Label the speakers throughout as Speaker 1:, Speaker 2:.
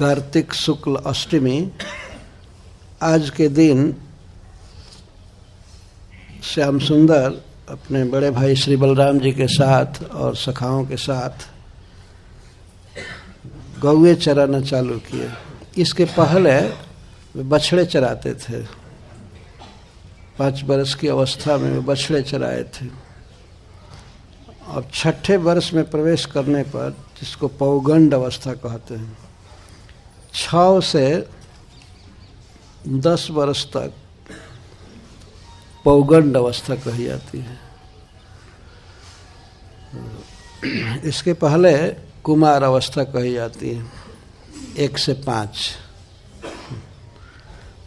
Speaker 1: कार्तिक शुक्ल अष्टमी। आज के दिन श्याम सुंदर अपने बड़े भाई श्री बलराम जी के साथ और सखाओं के साथ गौए चराना चालू किए। इसके पहले वे बछड़े चराते थे। 5 वर्ष की अवस्था में वे बछड़े चराए थे। अब 6ठे वर्ष में प्रवेश करने पर, जिसको पौगंड अवस्था कहते हैं, 6 से 10 वर्ष तक पौगंड अवस्था कही जाती है। इसके पहले कुमार अवस्था कही जाती है, 1 से 5।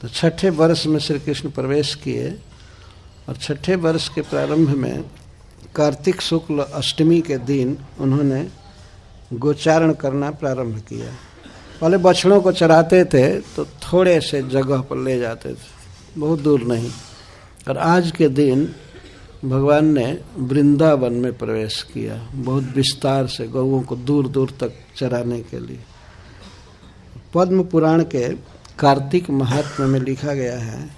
Speaker 1: तो 6ठे वर्ष में श्री कृष्ण प्रवेश किए और 6ठे वर्ष के प्रारंभ में कार्तिक शुक्ल अष्टमी के दिन उन्होंने गोचारण करना प्रारंभ किया। पहले बछड़ों को चराते थे तो थोड़े से जगह पर ले जाते थे, बहुत दूर नहीं। और आज के दिन भगवान ने वृंदावन में प्रवेश किया, बहुत विस्तार से गौओं को दूर दूर तक चराने के लिए। पद्म पुराण के कार्तिक महात्म्य में लिखा गया है,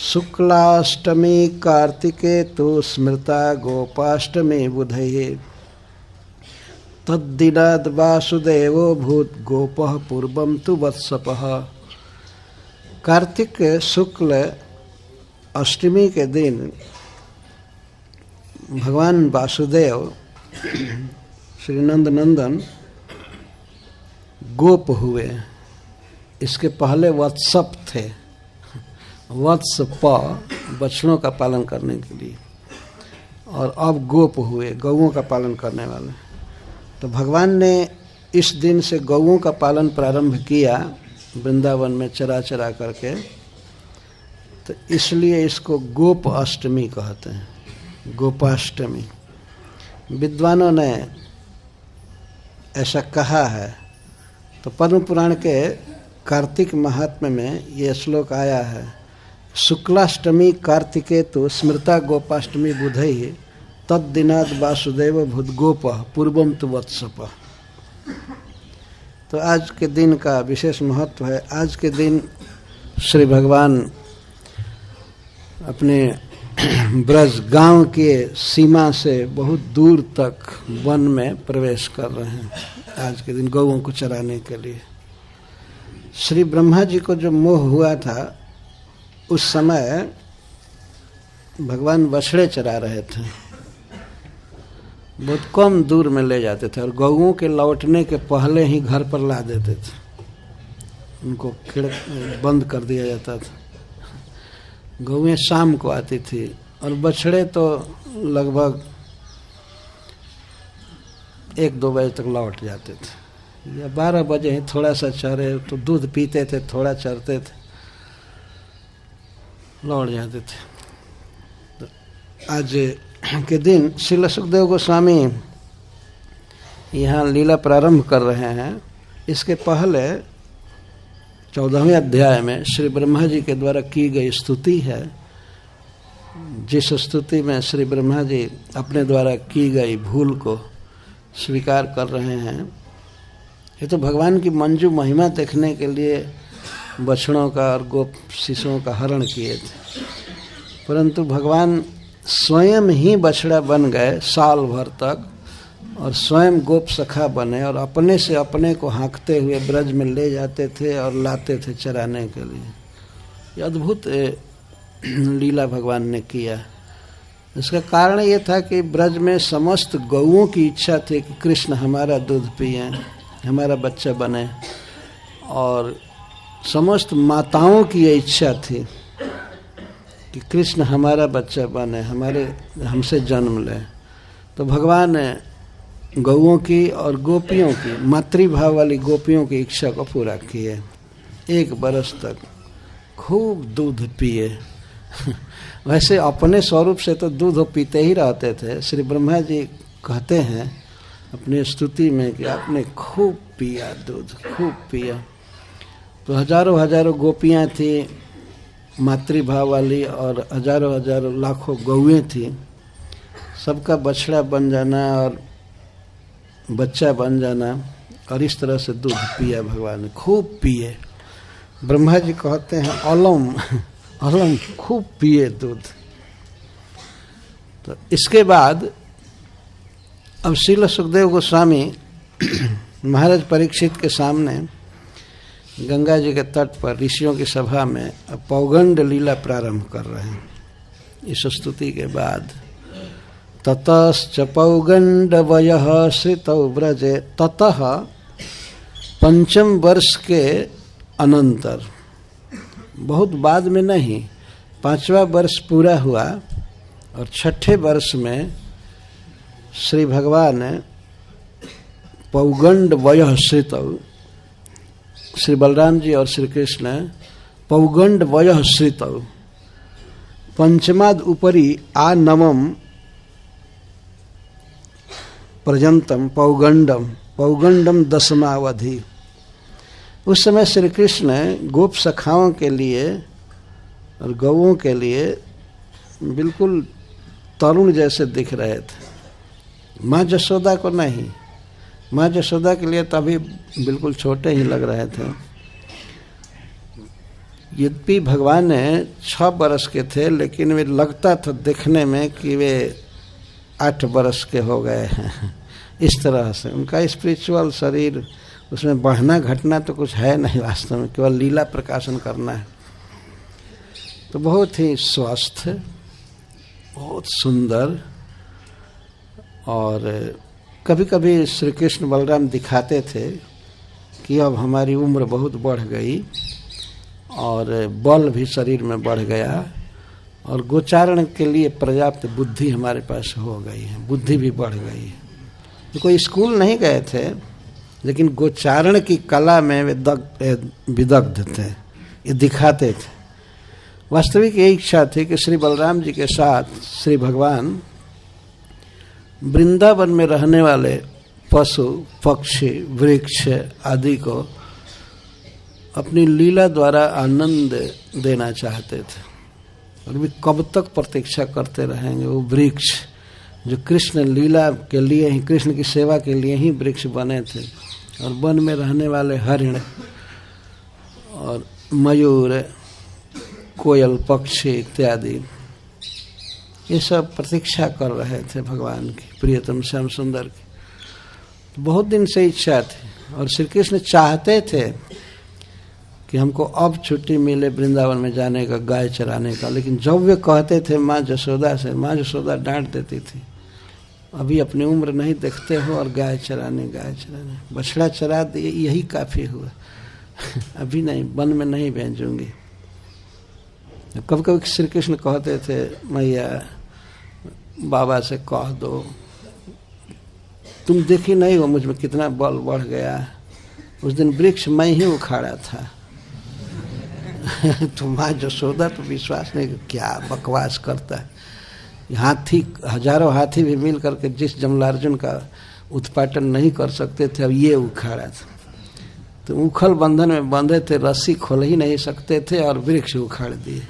Speaker 1: शुक्लाष्टमी कार्तिके तो स्मृता गोपाष्टमी बुधये तद्दिनाद् वासुदेवो भूत गोपः पूर्वं तु वत्सपः। कार्तिक शुक्ल अष्टमी के दिन भगवान वासुदेव श्री नंद नंदन गोप हुए। इसके पहले वत्सप थे, वत्स प बछड़ों का पालन करने के लिए, और अब गोप हुए, गौओं का पालन करने वाले। तो भगवान ने इस दिन से गौओं का पालन प्रारंभ किया वृंदावन में चरा चरा करके। तो इसलिए इसको गोप अष्टमी कहते हैं, गोपाष्टमी। विद्वानों ने ऐसा कहा है। तो पद्म पुराण के कार्तिक महात्म्य में ये श्लोक आया है, शुक्लाष्टमी कार्तिके तो स्मृता गोपाष्टमी बुधई तद्दिनाद् वासुदेव भूत गोप पूर्वम तु वत्सप। तो आज के दिन का विशेष महत्व है। आज के दिन श्री भगवान अपने ब्रज गांव के सीमा से बहुत दूर तक वन में प्रवेश कर रहे हैं, आज के दिन गौओं को चराने के लिए। श्री ब्रह्मा जी को जो मोह हुआ था, उस समय भगवान बछड़े चरा रहे थे, बहुत कम दूर में ले जाते थे और गौओं के लौटने के पहले ही घर पर ला देते थे। उनको खिड़क बंद कर दिया जाता था। गौएं शाम को आती थी और बछड़े तो लगभग 1-2 बजे तक लौट जाते थे, या 12 बजे ही थोड़ा सा चरे तो दूध पीते थे, थोड़ा चरते थे, लौट जाते थे। तो आज के दिन श्रील सुखदेव गोस्वामी यहाँ लीला प्रारंभ कर रहे हैं। इसके पहले 14वें अध्याय में श्री ब्रह्मा जी के द्वारा की गई स्तुति है, जिस स्तुति में श्री ब्रह्मा जी अपने द्वारा की गई भूल को स्वीकार कर रहे हैं। ये तो भगवान की मंजू महिमा देखने के लिए बछड़ों का और गोप शिशुओं का हरण किए थे, परंतु भगवान स्वयं ही बछड़ा बन गए साल भर तक, और स्वयं गोप सखा बने और अपने से अपने को हाँकते हुए ब्रज में ले जाते थे और लाते थे चराने के लिए। ये अद्भुत लीला भगवान ने किया। इसका कारण ये था कि ब्रज में समस्त गौओं की इच्छा थी कि कृष्ण हमारा दूध पिए, हमारा बच्चा बने, और समस्त माताओं की ये इच्छा थी कि कृष्ण हमारा बच्चा बने, हमसे जन्म ले। तो भगवान गौओं की और गोपियों की, मातृभाव वाली गोपियों की इच्छा को पूरा किए। 1 बरस तक खूब दूध पिए। वैसे अपने स्वरूप से तो दूध पीते ही रहते थे। श्री ब्रह्मा जी कहते हैं अपनी स्तुति में कि आपने खूब पिया दूध, खूब पिया। तो हजारों हजारों गोपियाँ थी मातृभाव वाली, और हजारों हजारों लाखों गौएँ थी। सबका बछड़ा बन जाना और बच्चा बन जाना और इस तरह से दूध पिया भगवान ने, खूब पिए। ब्रह्मा जी कहते हैं अलम अलम खूब पिए दूध। तो इसके बाद अब श्रील सुखदेव गोस्वामी महाराज परीक्षित के सामने गंगा जी के तट पर ऋषियों की सभा में पौगंड लीला प्रारंभ कर रहे हैं। इस स्तुति के बाद ततश्च पौगंड वयः श्रितौ व्रजे, ततः पंचम वर्ष के अनंतर, बहुत बाद में नहीं, 5वां वर्ष पूरा हुआ और 6ठे वर्ष में श्री भगवान पौगंड वयः श्रितौ, श्री बलराम जी और श्री कृष्ण पौगंड वयः श्रितौ, पंचमाद उपरि आ नवम पर्यंतम पौगंडम, पौगंडम दशमावधि। उस समय श्री कृष्ण गोप सखाओं के लिए और गौओं के लिए बिल्कुल तरुण जैसे दिख रहे थे। माँ जशोदा को नहीं, माँ जशोदा के लिए तो अभी बिल्कुल छोटे ही लग रहे थे। यद्यपि भगवान 6 बरस के थे, लेकिन वे लगता था देखने में कि वे 8 बरस के हो गए हैं। इस तरह से उनका स्पिरिचुअल शरीर, उसमें बढ़ना घटना तो कुछ है नहीं वास्तव में, केवल लीला प्रकाशन करना है। तो बहुत ही स्वस्थ, बहुत सुंदर। और कभी कभी श्री कृष्ण बलराम दिखाते थे कि अब हमारी उम्र बहुत बढ़ गई और बल भी शरीर में बढ़ गया और गोचारण के लिए पर्याप्त बुद्धि हमारे पास हो गई है, बुद्धि भी बढ़ गई है। तो कोई स्कूल नहीं गए थे, लेकिन गोचारण की कला में वे विदग्ध थे, ये दिखाते थे। वास्तविक यही इच्छा थी कि श्री बलराम जी के साथ श्री भगवान वृंदावन में रहने वाले पशु पक्षी वृक्ष आदि को अपनी लीला द्वारा आनंद देना चाहते थे। और भी कब तक प्रतीक्षा करते रहेंगे वो वृक्ष जो कृष्ण लीला के लिए ही, कृष्ण की सेवा के लिए ही वृक्ष बने थे। और वन में रहने वाले हरिण और मयूर, कोयल, पक्षी इत्यादि, ये सब प्रतीक्षा कर रहे थे भगवान की, प्रियतम श्याम सुंदर की। बहुत दिन से इच्छा थी और श्री कृष्ण चाहते थे कि हमको अब छुट्टी मिले वृंदावन में जाने का, गाय चराने का। लेकिन जब वे कहते थे माँ जसोदा से, माँ जसोदा डांट देती थी, अभी अपनी उम्र नहीं देखते हो और गाय चराने, बछड़ा चरा दिए, यही काफ़ी हुआ, अभी नहीं, वन में नहीं भेजूंगी। कभी कभी श्री कृष्ण कहते थे मैया बाबा से कह दो, तुम देखी नहीं हो मुझ में कितना बल बढ़ गया। उस दिन वृक्ष मैं ही उखाड़ा था। तो माँ जसोदा तो विश्वास नहीं, क्या बकवास करता है। हाथी, हजारों हाथी भी मिल करके जिस जमलार्जुन का उत्पाटन नहीं कर सकते थे, अब ये उखाड़ा था। तो उखल बंधन में बंधे थे, रस्सी खोल ही नहीं सकते थे और वृक्ष उखाड़ दिए।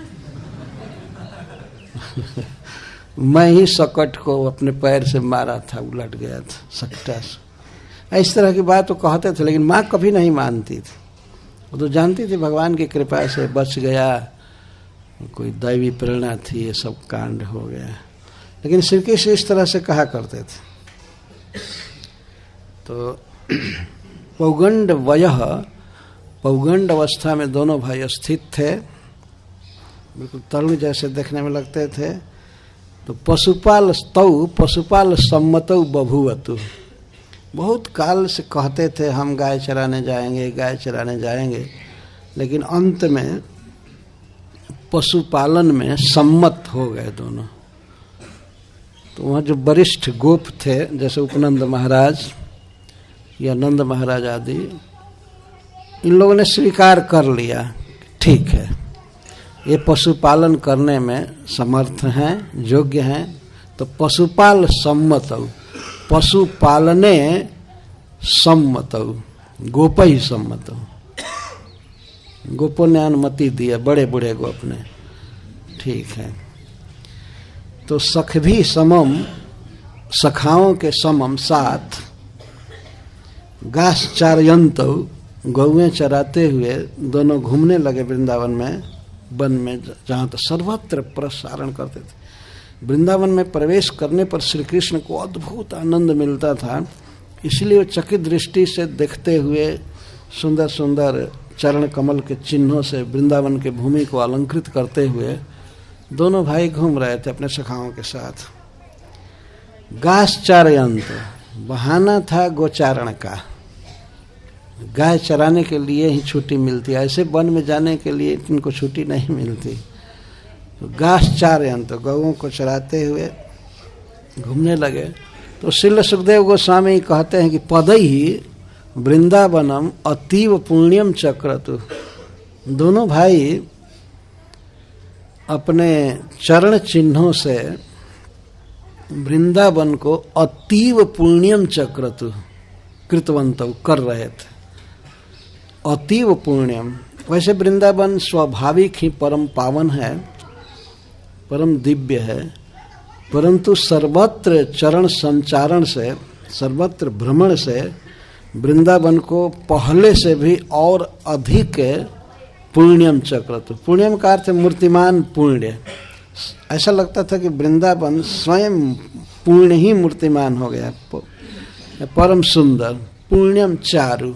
Speaker 1: मैं ही सकट को अपने पैर से मारा था, उलट गया था सकटा से। इस तरह की बात तो कहते थे, लेकिन माँ कभी नहीं मानती थी। वो तो जानती थी भगवान की कृपा से बच गया, कोई दैवी प्रेरणा थी, ये सब कांड हो गया। लेकिन श्री कृष्ण इस तरह से कहा करते थे। तो पौगंड वयः, पौगंड अवस्था में दोनों भाई स्थित थे, बिल्कुल तरुण जैसे देखने में लगते थे। तो पशुपाल स्तौ, पशुपाल सम्मतौ बभूवतु, बहुत काल से कहते थे हम गाय चराने जाएंगे, गाय चराने जाएंगे, लेकिन अंत में पशुपालन में सम्मत हो गए दोनों। तो वहाँ जो वरिष्ठ गोप थे, जैसे उपनंद महाराज या नंद महाराज आदि, इन लोगों ने स्वीकार कर लिया, ठीक है ये पशुपालन करने में समर्थ हैं, योग्य हैं। तो पशुपाल सम्मतौ, पशुपालने सम्मतौ, गोप ही सम्मतौ, गोपों ने अनुमति दिया, बड़े बूढ़े गोप ने, ठीक है। तो सखभी समम, सखाओं के समम साथ घास चारयंत, गौएं चराते हुए दोनों घूमने लगे वृंदावन में, वन में, जहाँ तो सर्वत्र प्रसारण करते थे। वृंदावन में प्रवेश करने पर श्री कृष्ण को अद्भुत आनंद मिलता था, इसलिए वो चकित दृष्टि से देखते हुए सुंदर सुंदर चरण कमल के चिन्हों से वृंदावन के भूमि को अलंकृत करते हुए दोनों भाई घूम रहे थे अपने सखाओं के साथ। घास चारयंत, बहाना था गोचारण का, गाय चराने के लिए ही छुट्टी मिलती है, ऐसे वन में जाने के लिए इनको छुट्टी नहीं मिलती। तो घास चारयंत, गौओं को चराते हुए घूमने लगे। तो श्रील सुखदेव गोस्वामी कहते हैं कि पदई वृंदावनम अतीव पुण्यम चक्रतु, दोनों भाई अपने चरण चिन्हों से वृंदावन को अतीव पुण्यम चक्रतु कृतवंत कर रहे थे। अतीव पुण्यम, वैसे वृंदावन स्वाभाविक ही परम पावन है, परम दिव्य है, परंतु सर्वत्र चरण संचारण से, सर्वत्र भ्रमण से वृंदावन को पहले से भी और अधिक पुण्यम चक्रतु, पुण्यम का अर्थ मूर्तिमान पुण्य। ऐसा लगता था कि वृंदावन स्वयं पुण्य ही मूर्तिमान हो गया, परम सुंदर। पुण्यम चारु,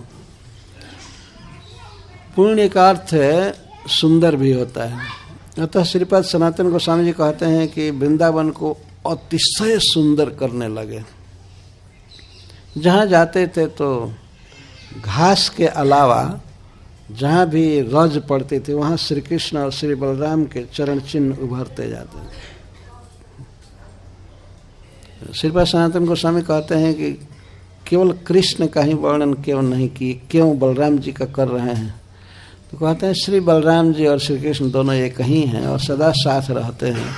Speaker 1: पुण्य का अर्थ है सुंदर भी होता है। अतः श्रीपाद सनातन गोस्वामी जी कहते हैं कि वृंदावन को अतिशय सुंदर करने लगे। जहाँ जाते थे तो घास के अलावा जहाँ भी रज पड़ती थी वहाँ श्री कृष्ण और श्री बलराम के चरण चिन्ह उभरते जाते थे। श्रीपाद सनातन गोस्वामी कहते हैं कि केवल कृष्ण का ही वर्णन क्यों नहीं किए, क्यों बलराम जी का कर रहे हैं? तो कहते हैं श्री बलराम जी और श्री कृष्ण दोनों एक ही हैं और सदा साथ रहते हैं,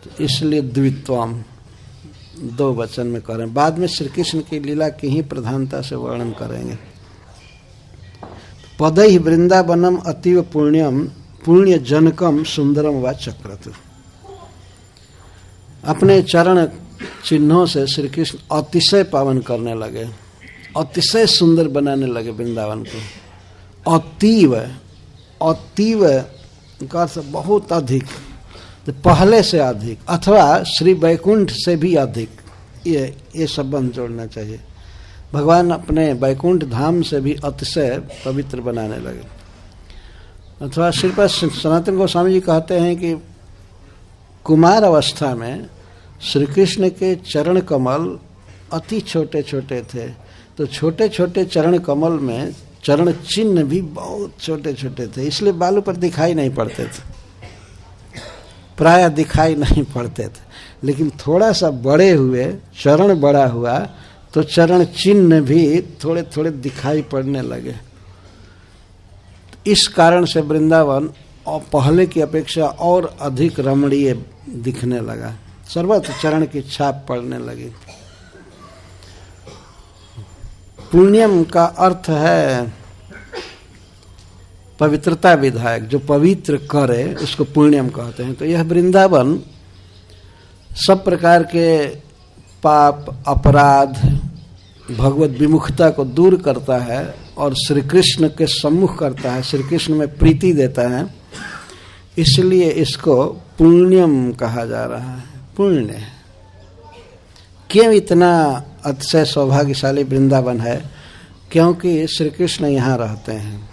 Speaker 1: तो इसलिए द्वित्वम दो वचन में कह रहे हैं। बाद में श्री कृष्ण की लीला की ही प्रधानता से वर्णन करेंगे। पदई वृंदावनम अतीव पुण्यम पुण्य जनकम सुंदरम व चक्रतु, अपने चरण चिन्हों से श्री कृष्ण अतिशय पावन करने लगे, अतिशय सुंदर बनाने लगे वृंदावन को। अतीव, अतीव का अर्थ बहुत अधिक, तो पहले से अधिक अथवा श्री वैकुंठ से भी अधिक, ये संबंध जोड़ना चाहिए। भगवान अपने वैकुंठ धाम से भी अतिशय पवित्र बनाने लगे। अथवा श्रीपाद सनातन गोस्वामी जी कहते हैं कि कुमार अवस्था में श्री कृष्ण के चरण कमल अति छोटे छोटे थे, तो छोटे छोटे चरण कमल में चरण चिन्ह भी बहुत छोटे छोटे थे, इसलिए बालू पर दिखाई नहीं पड़ते थे, प्राय दिखाई नहीं पड़ते थे। लेकिन थोड़ा सा बड़े हुए, चरण बड़ा हुआ तो चरण चिन्ह भी थोड़े थोड़े दिखाई पड़ने लगे। इस कारण से वृंदावन और पहले की अपेक्षा और अधिक रमणीय दिखने लगा, सर्वत्र चरण की छाप पड़ने लगी। पुण्यम का अर्थ है पवित्रता विधायक, जो पवित्र करे उसको पुण्यम कहते हैं। तो यह वृंदावन सब प्रकार के पाप, अपराध, भगवत विमुखता को दूर करता है और श्री कृष्ण के सम्मुख करता है, श्री कृष्ण में प्रीति देता है, इसलिए इसको पुण्यम कहा जा रहा है। पुण्य क्यों इतना अतिशय सौभाग्यशाली वृंदावन है? क्योंकि श्री कृष्ण यहाँ रहते हैं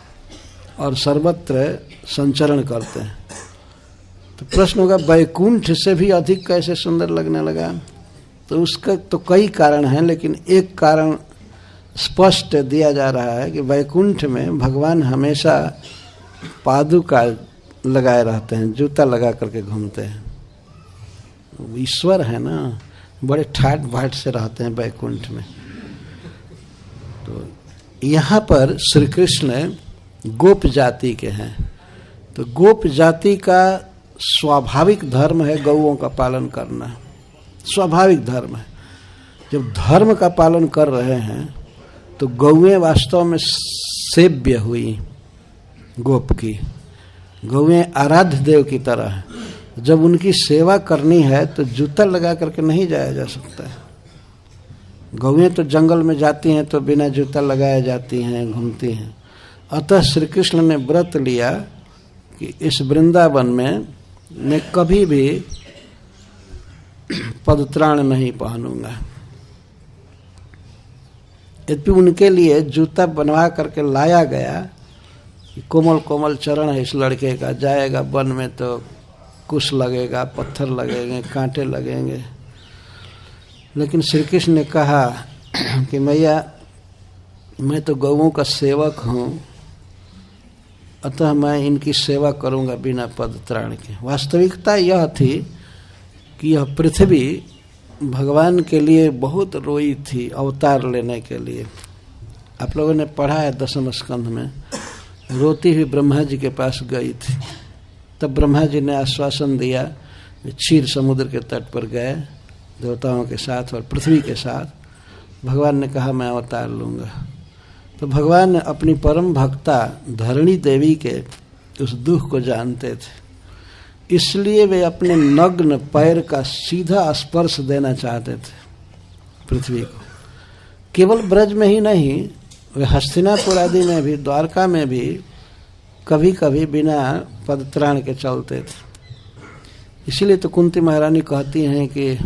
Speaker 1: और सर्वत्र संचरण करते हैं। तो प्रश्न होगा वैकुंठ से भी अधिक कैसे सुंदर लगने लगा? तो उसका तो कई कारण हैं, लेकिन एक कारण स्पष्ट दिया जा रहा है कि वैकुंठ में भगवान हमेशा पादुका लगाए रहते हैं, जूता लगा करके घूमते हैं। ईश्वर है ना, बड़े ठाट बाट से रहते हैं वैकुंठ में। तो यहाँ पर श्री कृष्ण गोप जाति के हैं, तो गोप जाति का स्वाभाविक धर्म है गौओं का पालन करना, स्वाभाविक धर्म है। जब धर्म का पालन कर रहे हैं तो गौएं वास्तव में सेव्य हुई गोप की, गौएं आराध्य देव की तरह है। जब उनकी सेवा करनी है तो जूता लगा करके नहीं जाया जा सकता है। गौएं तो जंगल में जाती हैं तो बिना जूता लगाए जाती हैं, घूमती हैं। अतः श्री कृष्ण ने व्रत लिया कि इस वृंदावन में मैं कभी भी पदत्राण नहीं पहनूंगा। यद्यपि उनके लिए जूता बनवा करके लाया गया, कोमल कोमल चरण है इस लड़के का, जाएगा वन में तो कुश लगेगा, पत्थर लगेंगे, कांटे लगेंगे। लेकिन श्री कृष्ण ने कहा कि मैया मैं तो गौओं का सेवक हूँ, अतः मैं इनकी सेवा करूँगा बिना पदत्राण के। वास्तविकता यह थी कि यह पृथ्वी भगवान के लिए बहुत रोई थी अवतार लेने के लिए। आप लोगों ने पढ़ा है 10वें स्कंध में, रोती हुई ब्रह्मा जी के पास गई थी। तब ब्रह्मा जी ने आश्वासन दिया, क्षीर समुद्र के तट पर गए देवताओं के साथ और पृथ्वी के साथ। भगवान ने कहा मैं अवतार लूँगा। तो भगवान अपनी परम भक्ता धरणी देवी के उस दुख को जानते थे, इसलिए वे अपने नग्न पैर का सीधा स्पर्श देना चाहते थे पृथ्वी को। केवल ब्रज में ही नहीं, वे हस्तिनापुर आदि में भी, द्वारका में भी कभी कभी बिना पदत्राण के चलते थे। इसीलिए तो कुंती महारानी कहती हैं कि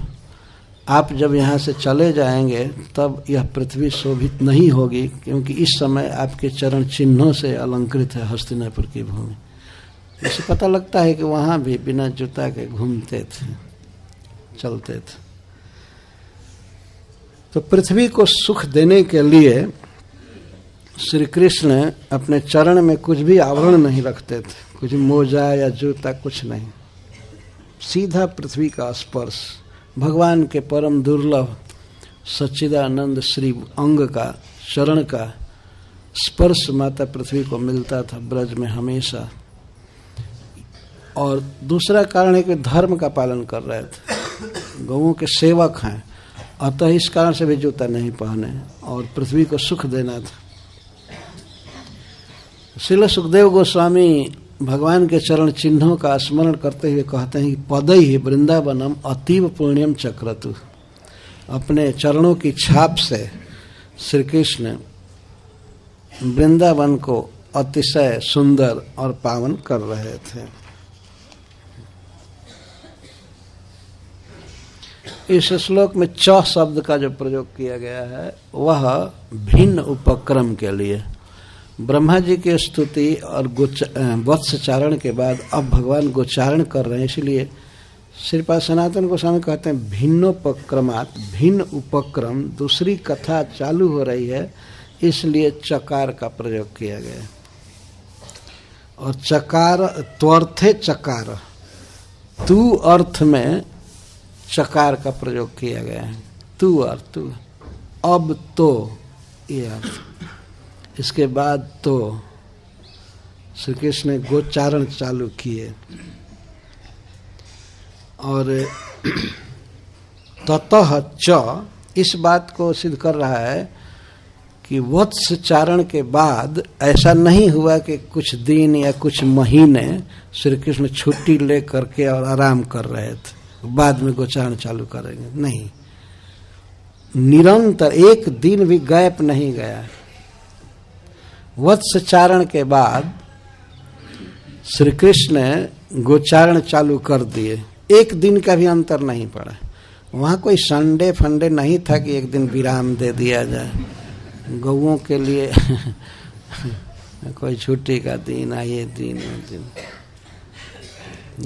Speaker 1: आप जब यहाँ से चले जाएंगे तब यह पृथ्वी शोभित नहीं होगी, क्योंकि इस समय आपके चरण चिन्हों से अलंकृत है हस्तिनापुर की भूमि। इससे पता लगता है कि वहाँ भी बिना जूता के घूमते थे, चलते थे। तो पृथ्वी को सुख देने के लिए श्री कृष्ण अपने चरण में कुछ भी आवरण नहीं रखते थे, कुछ मोजा या जूता कुछ नहीं, सीधा पृथ्वी का स्पर्श। भगवान के परम दुर्लभ सच्चिदानंद श्री अंग का, चरण का स्पर्श माता पृथ्वी को मिलता था ब्रज में हमेशा। और दूसरा कारण है कि धर्म का पालन कर रहे थे, गौओं के सेवक हैं, अतः इस कारण से भी जूता नहीं पहने और पृथ्वी को सुख देना था। श्रील सुखदेव गोस्वामी भगवान के चरण चिन्हों का स्मरण करते हुए कहते हैं कि पदई वृंदावनम अतीव पुण्यम चक्रतु। अपने चरणों की छाप से श्री कृष्ण वृंदावन को अतिशय सुंदर और पावन कर रहे थे। इस श्लोक में च शब्द का जो प्रयोग किया गया है वह भिन्न उपक्रम के लिए। ब्रह्मा जी की स्तुति और वत्सचारण के बाद अब भगवान गोचारण कर रहे हैं, इसलिए श्रीपाद सनातन गोस्वामी कहते हैं भिन्नोपक्रमात्, भिन्न उपक्रम, दूसरी कथा चालू हो रही है इसलिए चकार का प्रयोग किया गया। और चकार त्वर्थे चकार, तू अर्थ में चकार का प्रयोग किया गया है। तू अर्थ, तू, अब तो ये अर्थ। इसके बाद तो श्री कृष्ण ने गोचारण चालू किए और ततः च इस बात को सिद्ध कर रहा है कि वत्सचारण के बाद ऐसा नहीं हुआ कि कुछ दिन या कुछ महीने श्री कृष्ण छुट्टी ले करके और आराम कर रहे थे, बाद में गोचारण चालू करेंगे, नहीं, निरंतर एक दिन भी गैप नहीं गया। वत्सचारण के बाद श्री कृष्ण ने गोचारण चालू कर दिए, एक दिन का भी अंतर नहीं पड़ा। वहाँ कोई संडे फंडे नहीं था कि एक दिन विराम दे दिया जाए, गौओं के लिए कोई छुट्टी का दिन आए, दिन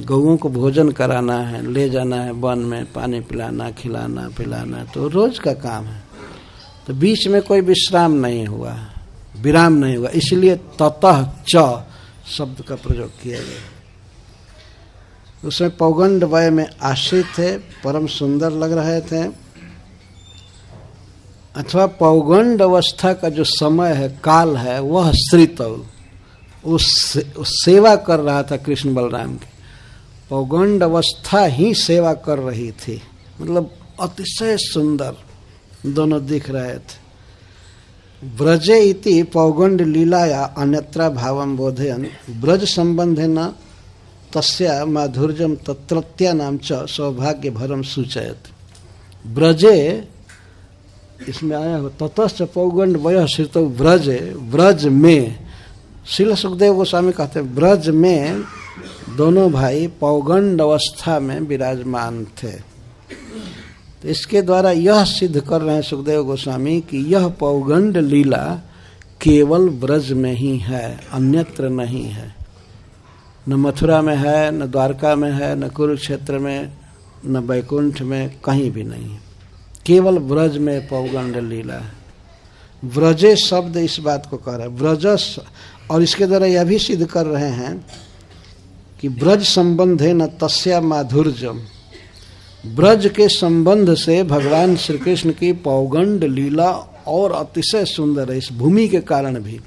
Speaker 1: गौओं को भोजन कराना है, ले जाना है वन में, पानी पिलाना, खिलाना पिलाना, तो रोज का काम है। तो बीच में कोई विश्राम नहीं हुआ, विराम नहीं हुआ, इसलिए ततः च शब्द का प्रयोग किया गया। उसमें पौगंड वय में आश्रित थे, परम सुंदर लग रहे थे, अथवा पौगंड अवस्था का जो समय है, काल है, वह श्रितव, उस सेवा कर रहा था कृष्ण बलराम की। पौगंड अवस्था ही सेवा कर रही थी, मतलब अतिशय सुंदर दोनों दिख रहे थे। ब्रजे इति पौगंड लीलाया अन्यत्र भावम बोधयन ब्रज संबंधे न तस्या माधुर्यम तत्रत्या नाम च सौभाग्य भरम सूचयत। ब्रजे इसमें आया हो ततश्च पौगंड वय श्रित व्रज, व्रज में, श्रील सुखदेव गोस्वामी कहते हैं व्रज में दोनों भाई पौगंड अवस्था में विराजमान थे। तो इसके द्वारा यह सिद्ध कर रहे हैं सुखदेव गोस्वामी कि यह पौगंड लीला केवल ब्रज में ही है, अन्यत्र नहीं है। न मथुरा में है, न द्वारका में है, न कुरुक्षेत्र में, न वैकुंठ में, कहीं भी नहीं। केवल ब्रज में पौगंड लीला है। व्रजे शब्द इस बात को कह रहा है, व्रजस। और इसके द्वारा यह भी सिद्ध कर रहे हैं कि ब्रज संबंधे न तस्या माधुर्यम, ब्रज के संबंध से भगवान श्री कृष्ण की पौगंड लीला और अतिशय सुंदर है। इस भूमि के कारण भी,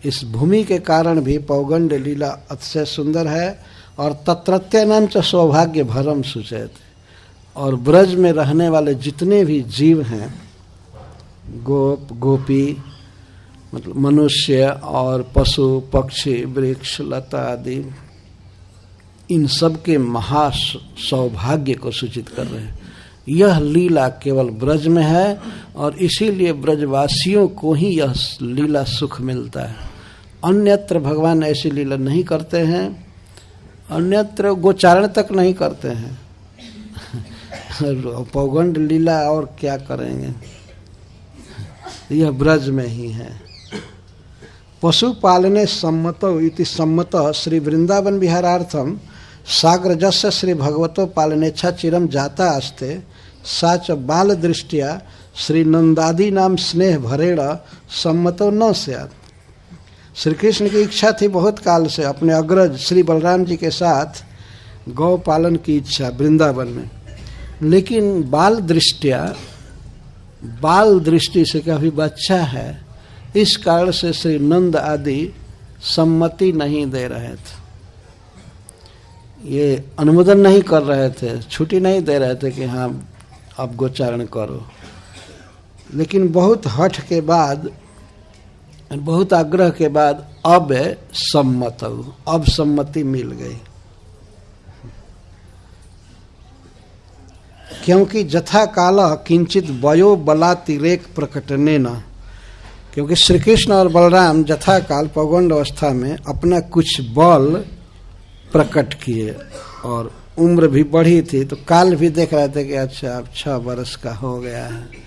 Speaker 1: इस भूमि के कारण भी पौगंड लीला अतिशय सुंदर है। और तत्रत्य नाम च सौभाग्य भरम सूचयत, और ब्रज में रहने वाले जितने भी जीव हैं, गोप गोपी मतलब मनुष्य और पशु पक्षी वृक्ष लता आदि, इन सब के महा सौभाग्य को सूचित कर रहे हैं। यह लीला केवल ब्रज में है और इसीलिए ब्रजवासियों को ही यह लीला सुख मिलता है। अन्यत्र भगवान ऐसी लीला नहीं करते हैं, अन्यत्र गोचारण तक नहीं करते हैं। पौगंड लीला और क्या करेंगे, यह ब्रज में ही है। पशु पालने सम्मतो इति सम्मत श्री वृंदावन विहारार्थम साग्रजस्य श्री भगवतो पालनेच्छा चिरम जाता अस्ते सा च बाल दृष्टिया श्री नंदादि नाम स्नेह भरेण सम्मतो न स्यात्। श्री कृष्ण की इच्छा थी बहुत काल से अपने अग्रज श्री बलराम जी के साथ गौ पालन की इच्छा वृंदावन में, लेकिन बाल दृष्टि से कभी बच्चा है, इस कारण से श्री नंद आदि सम्मति नहीं दे रहे थे, ये अनुमोदन नहीं कर रहे थे, छुट्टी नहीं दे रहे थे कि हाँ अब गोचारण करो। लेकिन बहुत हठ के बाद, बहुत आग्रह के बाद अब सम्मत हो, अब सम्मति मिल गई। क्योंकि जथा काल किंचित वयो बलातिरेक प्रकटने न, क्योंकि श्री कृष्ण और बलराम जथा काल पौगंड अवस्था में अपना कुछ बल प्रकट किए और उम्र भी बढ़ी थी, तो काल भी देख रहे थे कि अच्छा अब 6 वर्ष का हो गया है,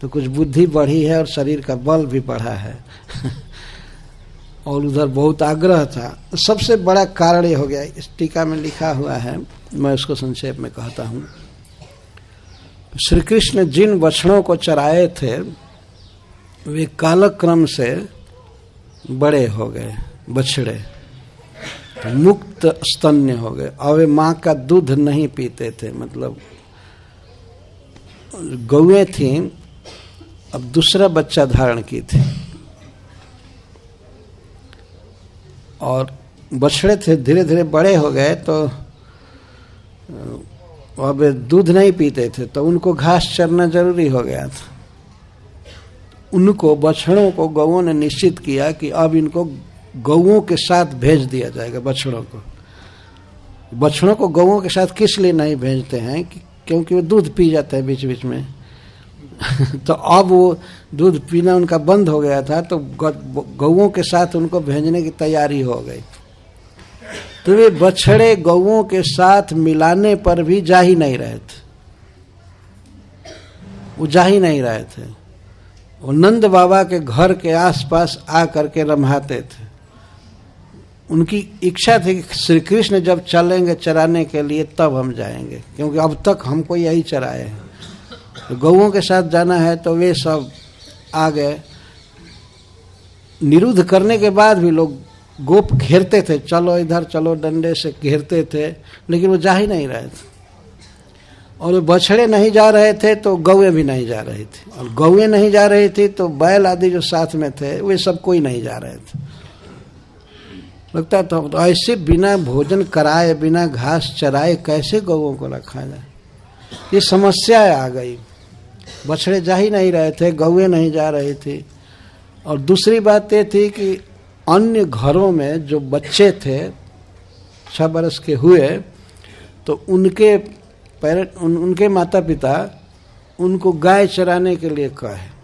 Speaker 1: तो कुछ बुद्धि बढ़ी है और शरीर का बल भी बढ़ा है। और उधर बहुत आग्रह था। सबसे बड़ा कारण ये हो गया, इस टीका में लिखा हुआ है, मैं उसको संक्षेप में कहता हूँ। श्री कृष्ण जिन बछड़ों को चराए थे वे कालक्रम से बड़े हो गए, बछड़े तो मुक्त स्तन्य हो गए और वे माँ का दूध नहीं पीते थे। मतलब गौएं थीं, अब दूसरा बच्चा धारण की थी और बछड़े थे धीरे धीरे बड़े हो गए, तो अब दूध नहीं पीते थे, तो उनको घास चरना जरूरी हो गया था। उनको बछड़ों को गौओं ने निश्चित किया कि अब इनको गौओं के साथ भेज दिया जाएगा। बछड़ों को गौओं के साथ किस लिए नहीं भेजते हैं क्योंकि वो दूध पी जाते हैं बीच बीच में। तो अब वो दूध पीना उनका बंद हो गया था, तो गौओं के साथ उनको भेजने की तैयारी हो गई। तो वे बछड़े गौओं के साथ मिलाने पर भी जा ही नहीं रहे थे, वो जा ही नहीं रहे थे। वो नंद बाबा के घर के आसपास आ करके रम्हाते थे। उनकी इच्छा थी कि श्री कृष्ण जब चलेंगे चराने के लिए तब हम जाएंगे, क्योंकि अब तक हमको यही चराए हैं। तो गौओं के साथ जाना है, तो वे सब आ गए। निरुद्ध करने के बाद भी लोग गोप घेरते थे, चलो इधर चलो, डंडे से घेरते थे, लेकिन वो जा ही नहीं रहे थे। और वो बछड़े नहीं जा रहे थे तो गौएं भी नहीं जा रही थी, और गौएं नहीं जा रही थी तो बैल आदि जो साथ में थे वे सब कोई नहीं जा रहे थे। लगता था तो ऐसे बिना भोजन कराए, बिना घास चराए कैसे गौओं को रखा जाए, ये समस्या आ गई। बछड़े जा ही नहीं रहे थे, गौएं नहीं जा रही थी। और दूसरी बात ये थी कि अन्य घरों में जो बच्चे थे 6 बरस के हुए, तो उनके पेरेंट, उनके माता पिता उनको गाय चराने के लिए कहे।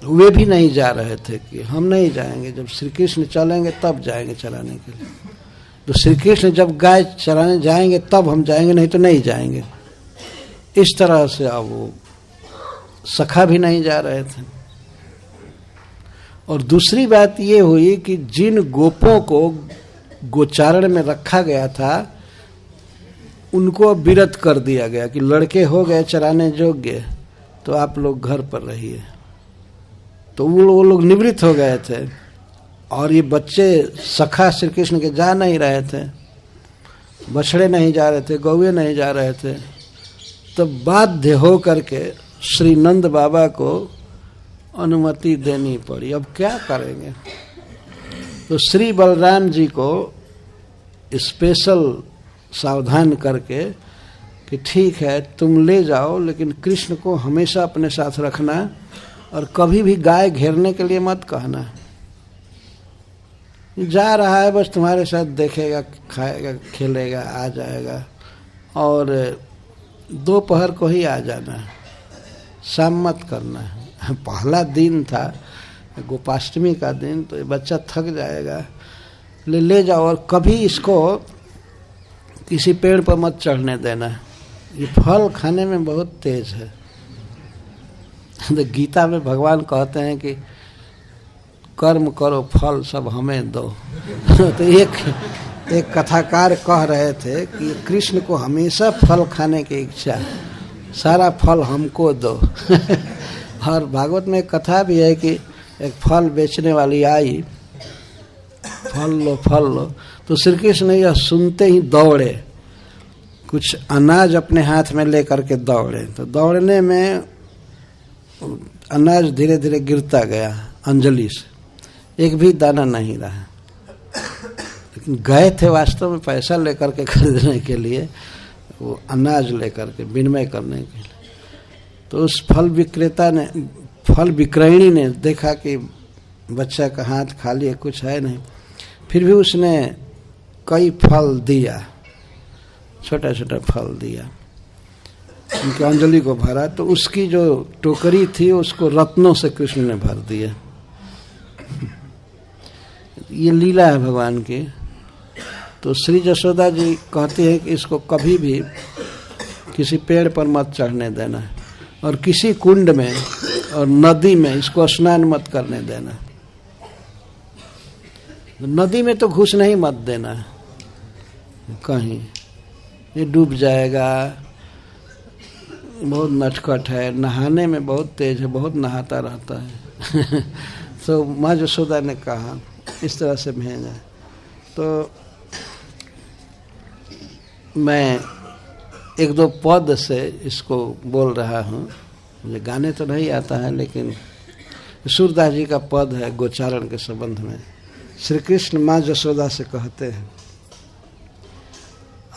Speaker 1: वे भी नहीं जा रहे थे कि हम नहीं जाएंगे, जब श्री कृष्ण चलेंगे तब जाएंगे चराने के लिए। तो श्री कृष्ण जब गाय चराने जाएंगे तब हम जाएंगे, नहीं तो नहीं जाएंगे। इस तरह से अब वो सखा भी नहीं जा रहे थे। और दूसरी बात ये हुई कि जिन गोपों को गोचारण में रखा गया था उनको विरत कर दिया गया कि लड़के हो गए चराने योग्य, तो आप लोग घर पर रहिए। तो वो लोग निवृत्त हो गए थे और ये बच्चे सखा श्री कृष्ण के जा नहीं रहे थे, बछड़े नहीं जा रहे थे, गौवे नहीं जा रहे थे। तो बाध्य हो करके श्री नंद बाबा को अनुमति देनी पड़ी। अब क्या करेंगे? तो श्री बलराम जी को स्पेशल सावधान करके कि ठीक है तुम ले जाओ, लेकिन कृष्ण को हमेशा अपने साथ रखना और कभी भी गाय घेरने के लिए मत कहना। जा रहा है बस तुम्हारे साथ, देखेगा, खाएगा, खेलेगा, आ जाएगा और दोपहर को ही आ जाना, शाम मत करना है। पहला दिन था गोपाष्टमी का दिन, तो ये बच्चा थक जाएगा, ले जाओ और कभी इसको किसी पेड़ पर मत चढ़ने देना। ये फल खाने में बहुत तेज है। तो गीता में भगवान कहते हैं कि कर्म करो फल सब हमें दो। तो एक कथाकार कह रहे थे कि कृष्ण को हमेशा फल खाने की इच्छा है, सारा फल हमको दो। और भागवत में एक कथा भी है कि एक फल बेचने वाली आई, फल लो। तो श्री कृष्ण यह सुनते ही दौड़े, कुछ अनाज अपने हाथ में लेकर के दौड़े। तो दौड़ने में अनाज धीरे धीरे गिरता गया अंजलि से, एक भी दाना नहीं रहा। लेकिन गए थे वास्तव में पैसा लेकर के खरीदने के लिए, वो अनाज लेकर के विनिमय करने के लिए। तो उस फल विक्रयणी ने देखा कि बच्चा का हाथ खाली है, कुछ है नहीं, फिर भी उसने कई फल दिया, छोटा छोटा फल दिया, उनकी अंजलि को भरा। तो उसकी जो टोकरी थी उसको रत्नों से कृष्ण ने भर दिया। ये लीला है भगवान की। तो श्री जशोदा जी कहती है कि इसको कभी भी किसी पेड़ पर मत चढ़ने देना और किसी कुंड में और नदी में इसको स्नान मत करने देना। नदी में तो घुसने ही मत देना कहीं, ये डूब जाएगा, बहुत नटखट है, नहाने में बहुत तेज है, बहुत नहाता रहता है। तो माँ जशोदा ने कहा इस तरह से भेजा। तो मैं एक दो पद से इसको बोल रहा हूँ, मुझे गाने तो नहीं आता है, लेकिन सूरदास जी का पद है गोचारण के संबंध में। श्री कृष्ण माँ जशोदा से कहते हैं,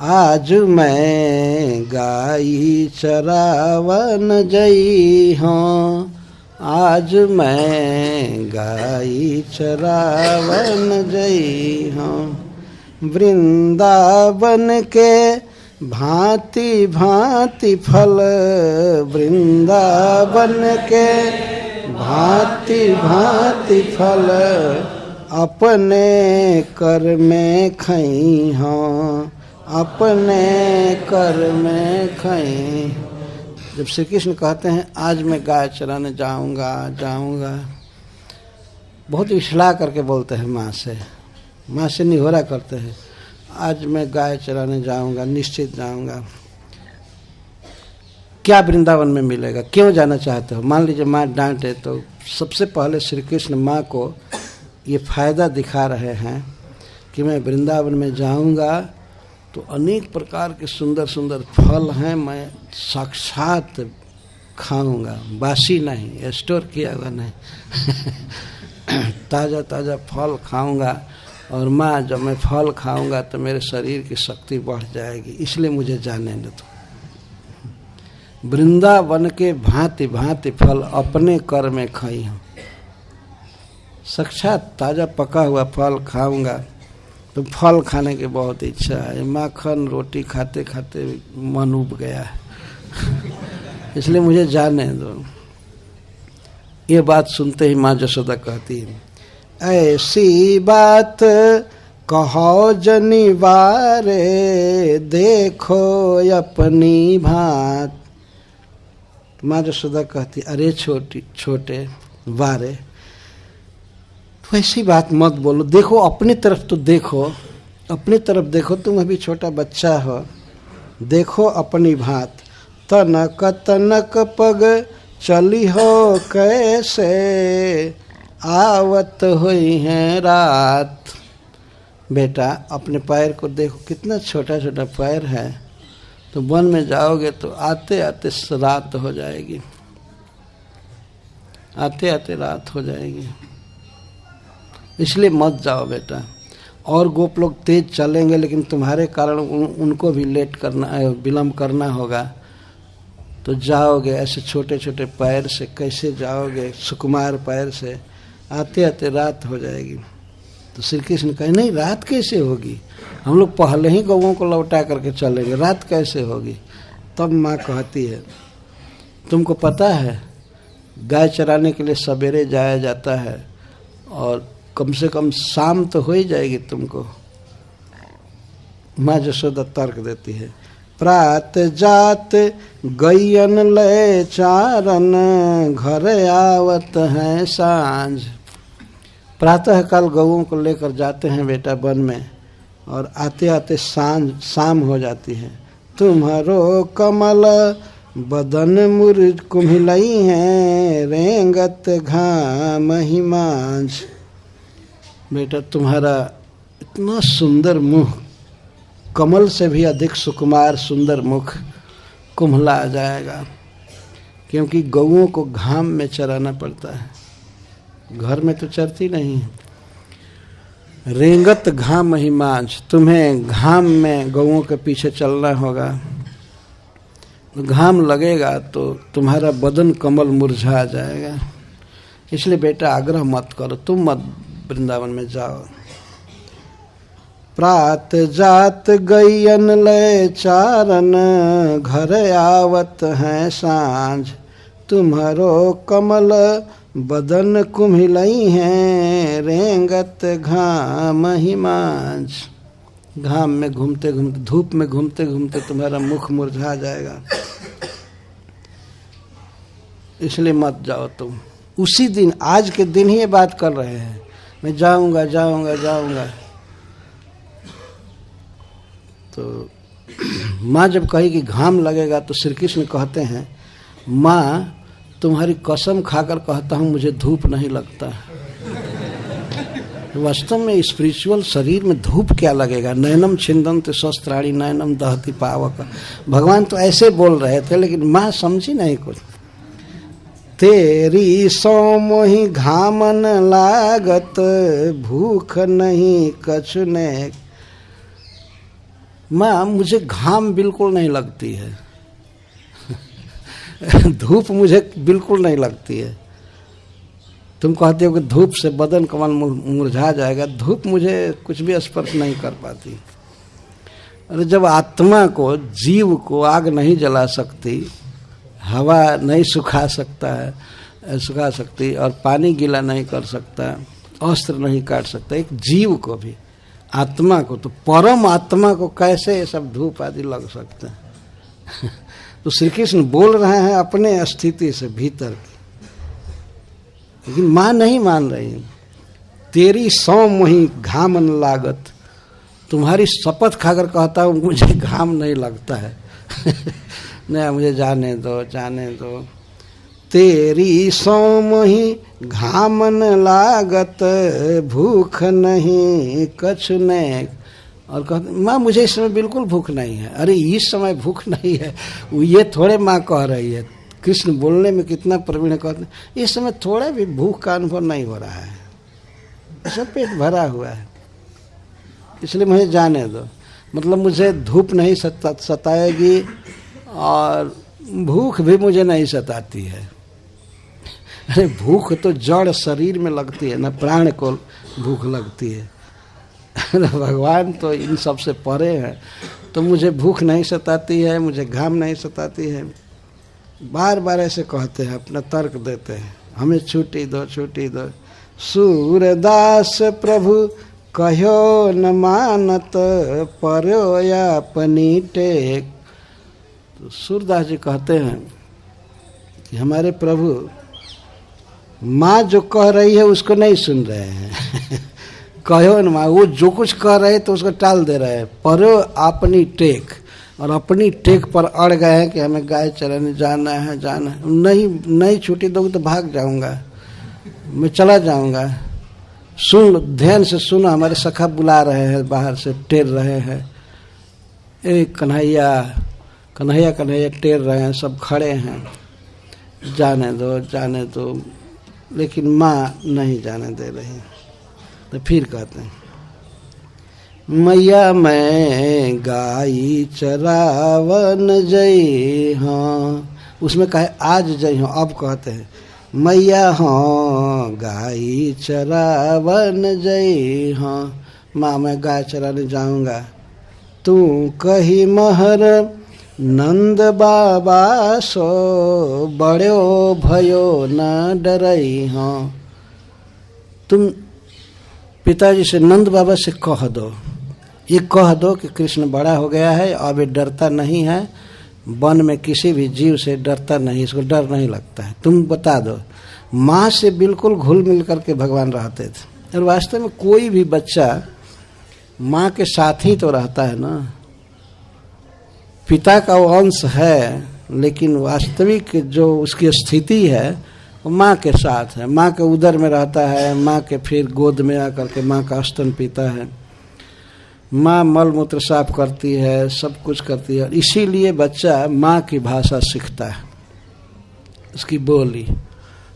Speaker 1: आज मैं गाई चरावन जई हूँ, आज मैं गाई चरावन जई हूँ, वृंदावन के भांति भांति फल, वृंदावन के भांति भांति फल, अपने कर में खई हूँ, अपने कर में खई। जब श्री कृष्ण कहते हैं आज मैं गाय चराने जाऊंगा, बहुत इछला करके बोलते हैं, माँ से निहोरा करते हैं, आज मैं गाय चराने जाऊंगा, निश्चित जाऊंगा। क्या वृंदावन में मिलेगा, क्यों जाना चाहते हो? मान लीजिए माँ डांटे, तो सबसे पहले श्री कृष्ण माँ को ये फायदा दिखा रहे हैं कि मैं वृंदावन में जाऊंगा तो अनेक प्रकार के सुंदर सुंदर फल हैं, मैं साक्षात खाऊंगा, बासी नहीं, स्टोर किया हुआ नहीं। ताज़ा ताज़ा फल खाऊंगा। और माँ जब मैं फल खाऊंगा तो मेरे शरीर की शक्ति बढ़ जाएगी, इसलिए मुझे जाने दो। वृंदावन के भांति भांति फल अपने कर में खाई हूँ, साक्षात ताज़ा पका हुआ फल खाऊंगा। तो फल खाने की बहुत इच्छा है, माखन रोटी खाते खाते मन उब गया है। इसलिए मुझे जाने दो। ये बात सुनते ही माँ यशोदा कहती है, ऐसी बात कहो जनिवारे, देखो अपनी भात। माँ यशोदा कहती, अरे छोटे वारे, तो ऐसी बात मत बोलो, देखो अपनी तरफ तो देखो, अपनी तरफ देखो, तुम अभी छोटा बच्चा हो, देखो अपनी भात। तनक तनक पग चली हो कैसे, आवत हुई है रात। बेटा अपने पैर को देखो, कितना छोटा छोटा पैर है, तो वन में जाओगे तो आते आते रात हो जाएगी, आते आते रात हो जाएगी, इसलिए मत जाओ बेटा। और गोप लोग तेज चलेंगे, लेकिन तुम्हारे कारण उनको भी लेट करना, विलम्ब करना होगा, तो जाओगे ऐसे छोटे छोटे पैर से कैसे जाओगे, सुकुमार पैर से, आते आते रात हो जाएगी। तो श्री कृष्ण कहे, नहीं रात कैसे होगी, हम लोग पहले ही गौओं को लौटा करके चलेंगे, रात कैसे होगी। तब माँ कहती है, तुमको पता है गाय चराने के लिए सवेरे जाया जाता है, और कम से कम शाम तो हो ही जाएगी तुमको। माँ यशोदा तर्क देती है, प्रात जात गैयन लय चारन, घर आवत है सांझ। प्रातः काल गौओं को लेकर जाते हैं बेटा वन में, और आते आते शाम हो जाती है। तुम्हारो कमल बदन मुर कुम्हिलई है, रेंगत घाम हिमांझ। बेटा तुम्हारा इतना सुंदर मुख, कमल से भी अधिक सुकुमार सुंदर मुख कुम्हला आ जाएगा, क्योंकि गौओं को घाम में चराना पड़ता है, घर में तो चरती नहीं। रेंगत घाम हिमांझ, तुम्हें घाम में गौओं के पीछे चलना होगा, घाम लगेगा तो तुम्हारा बदन कमल मुरझा जाएगा। इसलिए बेटा आग्रह मत करो, तुम मत वृंदावन में जाओ। प्रात जात गैयन लय चारन, घर आवत है सांझ। तुम्हारो कमल बदन कुम्हिलई है, रेंगत घाम हिमांझ। घाम में घूमते घूमते, धूप में घूमते घूमते तुम्हारा मुख मुरझा जाएगा, इसलिए मत जाओ तुम। उसी दिन, आज के दिन ही ये बात कर रहे हैं, मैं जाऊंगा जाऊंगा जाऊंगा। तो माँ जब कही कि घाम लगेगा, तो श्री कृष्ण कहते हैं, माँ तुम्हारी कसम खाकर कहता हूँ मुझे धूप नहीं लगता। वास्तव में स्पिरिचुअल शरीर में धूप क्या लगेगा। नैनम छिंदन्ति शस्त्राणि नैनम दहति पावक। भगवान तो ऐसे बोल रहे थे, लेकिन माँ समझी नहीं कुछ। तेरी सो मोहि घामन लागत, भूख नहीं कछु ने। माँ मुझे घाम बिल्कुल नहीं लगती है, धूप मुझे बिल्कुल नहीं लगती है। तुम कहते हो कि धूप से बदन कमल मुरझा जाएगा, धूप मुझे कुछ भी स्पर्श नहीं कर पाती। अरे जब आत्मा को, जीव को आग नहीं जला सकती, हवा नहीं सुखा सकती, और पानी गीला नहीं कर सकता, अस्त्र नहीं काट सकता, एक जीव को भी, आत्मा को, तो परम आत्मा को कैसे ये सब धूप आदि लग सकते हैं। तो श्री कृष्ण बोल रहे हैं अपने स्थिति से भीतर की, लेकिन माँ नहीं मान रही। तेरी सौ मोहि घामन लागत, तुम्हारी शपथ खाकर कहता हूँ मुझे घाम नहीं लगता है। नहीं, मुझे जाने दो जाने दो। तेरी सौ मोहि घामन लागत, भूख नहीं कछु ने। और कहते माँ मुझे इस समय बिल्कुल भूख नहीं है। अरे इस समय भूख नहीं है, ये थोड़े माँ कह रही है। कृष्ण बोलने में कितना प्रवीण, कहते हैं इस समय थोड़ा भी भूख का अनुभव नहीं हो रहा है, सब पेट भरा हुआ है, इसलिए मुझे जाने दो। मतलब मुझे धूप नहीं सताएगी और भूख भी मुझे नहीं सताती है। अरे भूख तो जड़ शरीर में लगती है ना, प्राण को भूख लगती है। भगवान तो इन सब से परे हैं, तो मुझे भूख नहीं सताती है, मुझे घाम नहीं सताती है। बार बार ऐसे कहते हैं, अपना तर्क देते हैं, हमें छुट्टी दो, छुट्टी दो। सूरदास प्रभु कहो न मानत, पर्यो अपनी टेक। तो सूरदास जी कहते हैं कि हमारे प्रभु माँ जो कह रही है उसको नहीं सुन रहे हैं। कहो न माँ, वो जो कुछ कह रहे हैं तो उसको टाल दे रहे हैं। पर्यो अपनी टेक, और अपनी टेक पर अड़ गए हैं कि हमें गाय चराने जाना है, जाना है। नहीं छुट्टी दोगे तो भाग जाऊंगा, मैं चला जाऊंगा। सुन, ध्यान से सुनो, हमारे सखा बुला रहे हैं, बाहर से टेर रहे हैं। एक कन्हैया कन्हैया कन्हैया टेर रहे हैं, सब खड़े हैं, जाने दो, जाने दो। लेकिन माँ नहीं जाने दे रही। तो फिर कहते हैं, मैया मैं गाई चरावन जई हाँ। उसमें कहे आज जई हाँ, अब कहते हैं मैया हाँ गाई चरावन जई हाँ। माँ मैं गाय चराने जाऊंगा। तू कही महर नंद बाबा सो, बड़ो भयो न डरई हाँ। तुम पिताजी से, नंद बाबा से कह दो, ये कह दो कि कृष्ण बड़ा हो गया है, अब ये डरता नहीं है, वन में किसी भी जीव से डरता नहीं, इसको डर नहीं लगता है, तुम बता दो। माँ से बिल्कुल घुल मिल करके भगवान रहते थे। और वास्तव में कोई भी बच्चा माँ के साथ ही तो रहता है ना। पिता का वो अंश है, लेकिन वास्तविक जो उसकी स्थिति है वो माँ के साथ है। माँ के उदर में रहता है, माँ के फिर गोद में आकर के माँ का स्तन पीता है, माँ मल मूत्र साफ करती है, सब कुछ करती है। इसीलिए बच्चा माँ की भाषा सीखता है, उसकी बोली।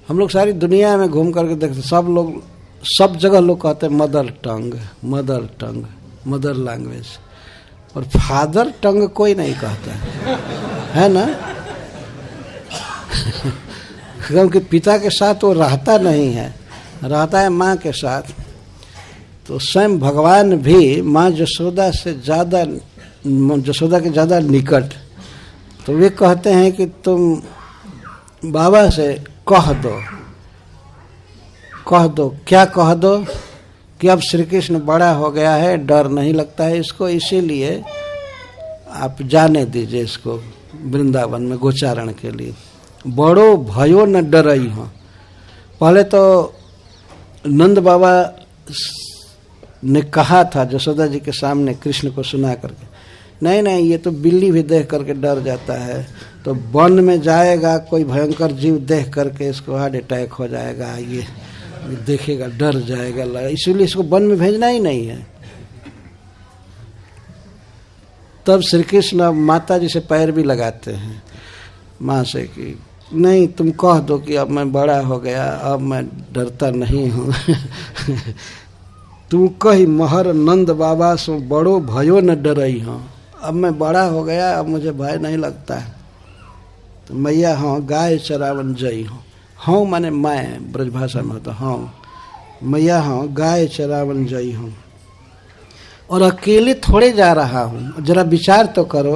Speaker 1: हम लोग सारी दुनिया में घूम करके देखते, सब लोग सब जगह लोग कहते हैं mother tongue, mother tongue, mother language, और फादर टंग कोई नहीं कहता है ना। क्योंकि पिता के साथ वो रहता नहीं है, रहता है माँ के साथ। तो स्वयं भगवान भी माँ यशोदा से ज़्यादा, यशोदा के ज़्यादा निकट। तो वे कहते हैं कि तुम बाबा से कह दो, कह दो। क्या कह दो? कि अब श्री कृष्ण बड़ा हो गया है, डर नहीं लगता है इसको, इसीलिए आप जाने दीजिए इसको वृंदावन में गोचारण के लिए। बड़ो भयो न डरई हो। पहले तो नंद बाबा ने कहा था यशोदा जी के सामने कृष्ण को सुना करके, नहीं नहीं ये तो बिल्ली भी देख करके डर जाता है, तो वन में जाएगा कोई भयंकर जीव देख करके इसको हार्ट अटैक हो जाएगा, ये देखेगा डर जाएगा, इसीलिए इसको वन में भेजना ही नहीं है। तब श्री कृष्ण माता जी से पैर भी लगाते हैं माँ से कि नहीं तुम कह दो कि अब मैं बड़ा हो गया, अब मैं डरता नहीं हूँ। तू कही महर नंद बाबा सो बड़ो भयो न डरई हूँ। अब मैं बड़ा हो गया, अब मुझे भय नहीं लगता है। तो मैया हाँ गाय चरावन जई हूँ। हाँ माने मैं, ब्रजभाषा में होता हाँ। मैया हाँ गाय चरावन जई हूँ, और अकेले थोड़े जा रहा हूँ, जरा विचार तो करो।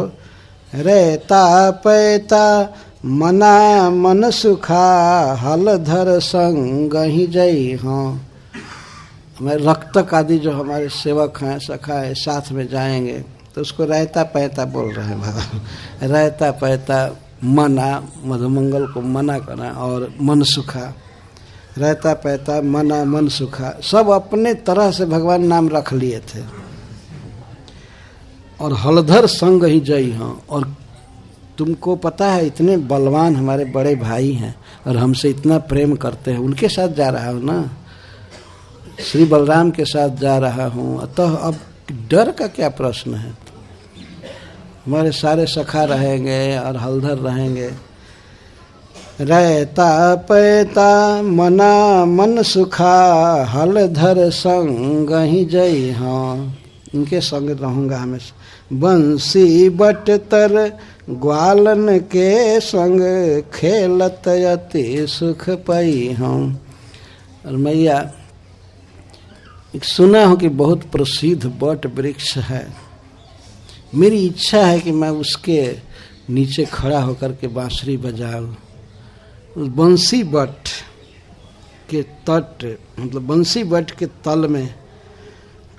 Speaker 1: रहता पैता मना मन सुखा, हल धर संग ही जई हाँ। हमारे रक्तक आदि जो हमारे सेवक हैं, सखा है, साथ में जाएंगे, तो उसको रहता पैता बोल रहे हैं भगवान। रहता पैता मना, मधुमंगल को मना करना, और मन सुखा। रहता पैता मना मन सुखा, सब अपने तरह से भगवान नाम रख लिए थे। और हलधर संग ही जई हाँ। और तुमको पता है इतने बलवान हमारे बड़े भाई हैं और हमसे इतना प्रेम करते हैं, उनके साथ जा रहा हूँ ना, श्री बलराम के साथ जा रहा हूँ, अतः अब डर का क्या प्रश्न है। हमारे सारे सखा रहेंगे और हलधर रहेंगे। रहता पैता मना मन सुखा, हलधर संग ही जई हाँ। इनके संग रहूँगा हमेशा। बंसी बटतर ग्वालन के संग, खेलत अति सुख पई हम। और मैया एक सुना हूँ कि बहुत प्रसिद्ध बट वृक्ष है, मेरी इच्छा है कि मैं उसके नीचे खड़ा होकर के बांसुरी बजाओ। उस बंसी बट के तट, मतलब बंसी बट के तल में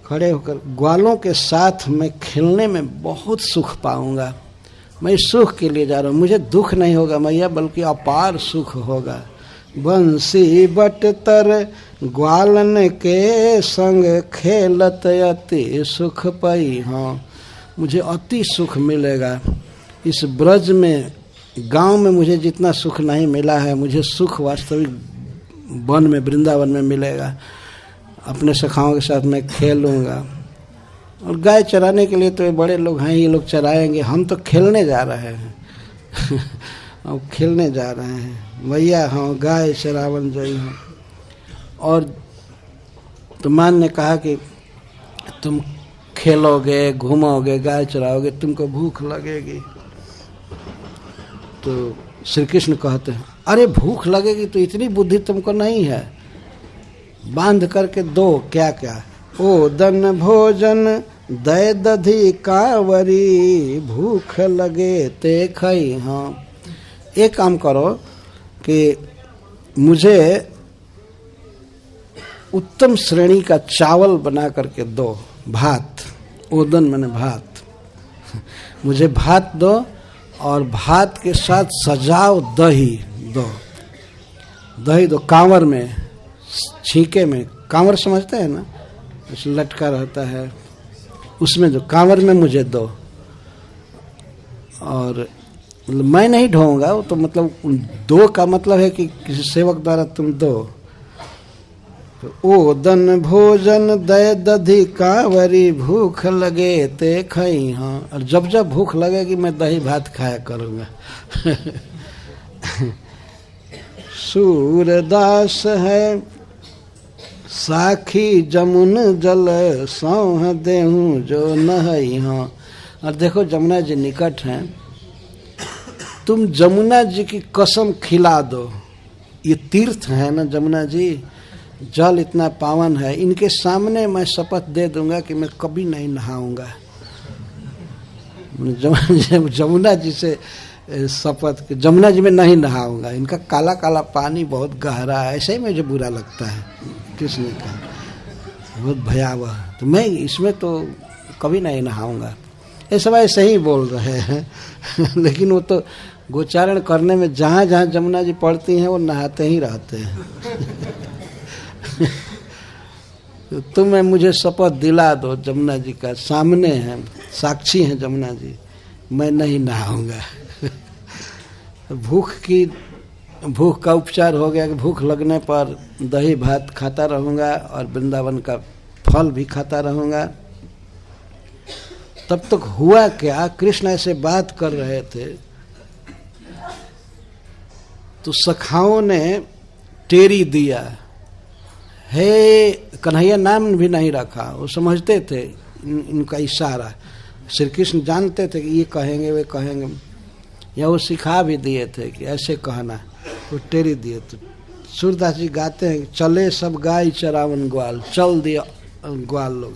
Speaker 1: खड़े होकर ग्वालों के साथ मैं खेलने में बहुत सुख पाऊंगा। मैं इस सुख के लिए जा रहा हूँ, मुझे दुख नहीं होगा मैया, बल्कि अपार सुख होगा। बंसी बट तर ग्वालन के संग खेलत अति सुख पाई। हाँ, मुझे अति सुख मिलेगा इस ब्रज में। गांव में मुझे जितना सुख नहीं मिला है, मुझे सुख वास्तविक वन में, वृंदावन में मिलेगा। अपने सखाओं के साथ मैं खेलूँगा। और गाय चराने के लिए तो ये बड़े लोग हैं, ये लोग चराएंगे, हम तो खेलने जा रहे हैं। अब खेलने जा रहे हैं भैया, हाँ गाय चरावन जई हूँ। और तुमान ने कहा कि तुम खेलोगे, घूमोगे, गाय चराओगे, तुमको भूख लगेगी। तो श्री कृष्ण कहते हैं, अरे भूख लगेगी तो इतनी बुद्धि तुमको नहीं है, बांध करके दो क्या क्या। ओ दन भोजन दय दधी कांवरी, भूख लगे ते खई। हाँ, एक काम करो कि मुझे उत्तम श्रेणी का चावल बना करके दो, भात। ओदन मैंने भात, मुझे भात दो, और भात के साथ सजाओ दही दो। दही दो कांवर में, छीके में, कांवर समझते हैं ना, उसमें लटका रहता है, उसमें जो कांवर में मुझे दो। और मैं नहीं ढोऊंगा, वो तो मतलब दो का मतलब है कि किसी सेवक द्वारा तुम दो। तो ओ दन भोजन दय दधी कांवरी, भूख लगे ते खई। हाँ, और जब जब भूख लगेगी मैं दही भात खाया करूँगा। सूरदास है साखी जमुन जल, सौह देहूँ जो नहई। हाँ, और देखो जमुना जी निकट हैं, तुम जमुना जी की कसम खिला दो। ये तीर्थ है ना जमुना जी, जल इतना पावन है, इनके सामने मैं शपथ दे दूंगा कि मैं कभी नहीं नहाऊंगा। जमुना जी से शपथ, जमुना जी में नहीं नहाऊंगा, इनका काला काला पानी बहुत गहरा है, ऐसे ही मुझे बुरा लगता है। किसने कहा? बहुत भयावह, तो मैं इसमें तो कभी नहीं नहाऊंगा। ये सब ऐसे ही बोल रहे हैं। लेकिन वो तो गोचारण करने में जहाँ जहाँ जमुना जी पड़ती हैं वो नहाते ही रहते हैं। तो तुम्हें मुझे शपथ दिला दो, जमुना जी का सामने है, साक्षी हैं जमुना जी, मैं नहीं नहाऊंगा। भूख का उपचार हो गया कि भूख लगने पर दही भात खाता रहूँगा और वृंदावन का फल भी खाता रहूँगा। तब तक हुआ क्या, कृष्ण ऐसे बात कर रहे थे तो सखाओं ने टेरी दिया। हे कन्हैया नाम भी नहीं रखा, वो समझते थे इनका इशारा। श्री कृष्ण जानते थे कि ये कहेंगे वे कहेंगे, या वो सिखा भी दिए थे कि ऐसे कहना, तो टेरी दिए। तो सूरदास जी गाते हैं, चले सब गाय चरावन ग्वाल, चल दिया ग्वाल लोग।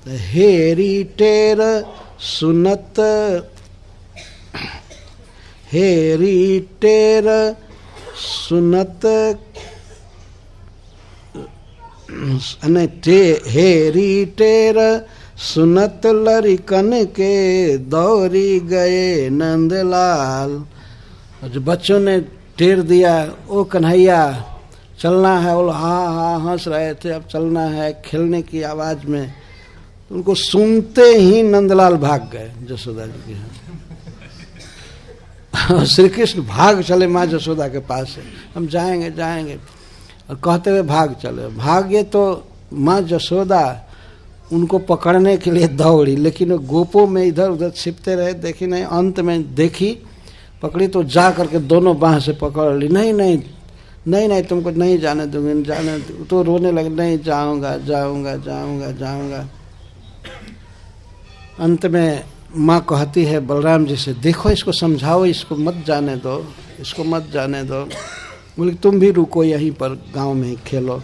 Speaker 1: तो हेरी टेर सुनत, हेरी टेर सुनत, हेरी टेर सुनत लरिकन के, दौड़ी गए नंदलाल। और जो बच्चों ने टेर दिया, ओ कन्हैया चलना है, वो हाँ हाँ हंस रहे थे, अब चलना है, खेलने की आवाज में। उनको सुनते ही नंदलाल भाग गए जसोदा जी के यहाँ। श्री कृष्ण भाग चले माँ जसोदा के पास से, हम जाएंगे जाएंगे, और कहते हुए भाग चले। भागे तो माँ जसोदा उनको पकड़ने के लिए दौड़ी, लेकिन वो गोपों में इधर उधर छिपते रहे, देखी नहीं। अंत में देखी, पकड़ी तो जा करके दोनों बाह से पकड़ ली। नहीं नहीं नहीं नहीं, तुमको नहीं जाने दूंगी, जाने। तो रोने लगे, नहीं जाऊंगा जाऊंगा जाऊंगा जाऊंगा। अंत में माँ कहती है बलराम जी से, देखो इसको समझाओ, इसको मत जाने दो, इसको मत जाने दो। बोले तुम भी रुको यहीं पर, गांव में ही खेलो,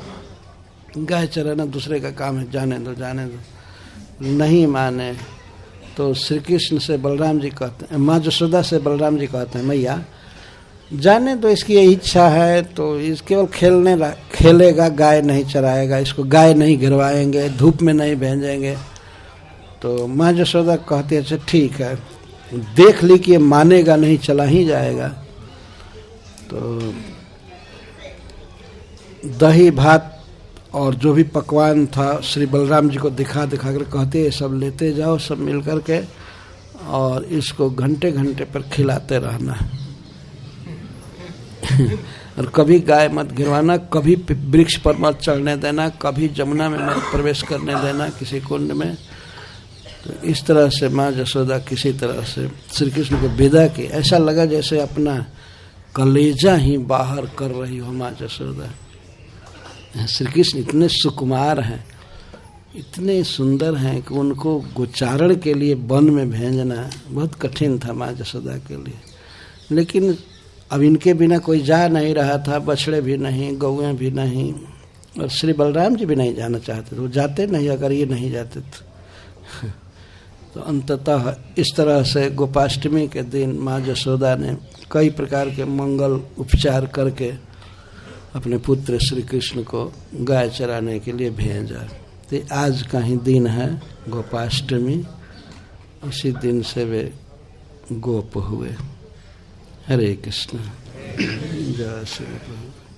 Speaker 1: गाय चराना दूसरे का काम है, जाने दो जाने दो। नहीं माने, तो श्री कृष्ण से बलराम जी कहते हैं, माँ यशोदा से बलराम जी कहते हैं, मैया जाने तो इसकी ये इच्छा है तो इस केवल खेलेगा, गाय नहीं चराएगा, इसको गाय नहीं गिरवाएंगे, धूप में नहीं भेजेंगे। तो माँ यशोदा कहती है अच्छा ठीक है, देख ली कि ये मानेगा नहीं, चला ही जाएगा। तो दही भात और जो भी पकवान था श्री बलराम जी को दिखा कर कहते हैं सब लेते जाओ सब मिल कर के, और इसको घंटे घंटे पर खिलाते रहना और कभी गाय मत गिरवाना, कभी वृक्ष पर मत चढ़ने देना, कभी जमुना में मत प्रवेश करने देना किसी कुंड में। तो इस तरह से माँ यशोदा किसी तरह से श्री कृष्ण को विदा की। ऐसा लगा जैसे अपना कलेजा ही बाहर कर रही हो माँ यशोदा। श्री कृष्ण इतने सुकुमार हैं, इतने सुंदर हैं कि उनको गोचारण के लिए वन में भेजना बहुत कठिन था माँ यशोदा के लिए। लेकिन अब इनके बिना कोई जा नहीं रहा था, बछड़े भी नहीं, गौएं भी नहीं, और श्री बलराम जी भी नहीं जाना चाहते थे, वो जाते नहीं अगर ये नहीं जाते थे। तो अंततः इस तरह से गोपाष्टमी के दिन माँ यशोदा ने कई प्रकार के मंगल उपचार करके अपने पुत्र श्री कृष्ण को गाय चराने के लिए भेजा। तो आज का ही दिन है गोपाष्टमी, उसी दिन से वे गोप हुए। हरे कृष्ण। जय श्री प्रभु।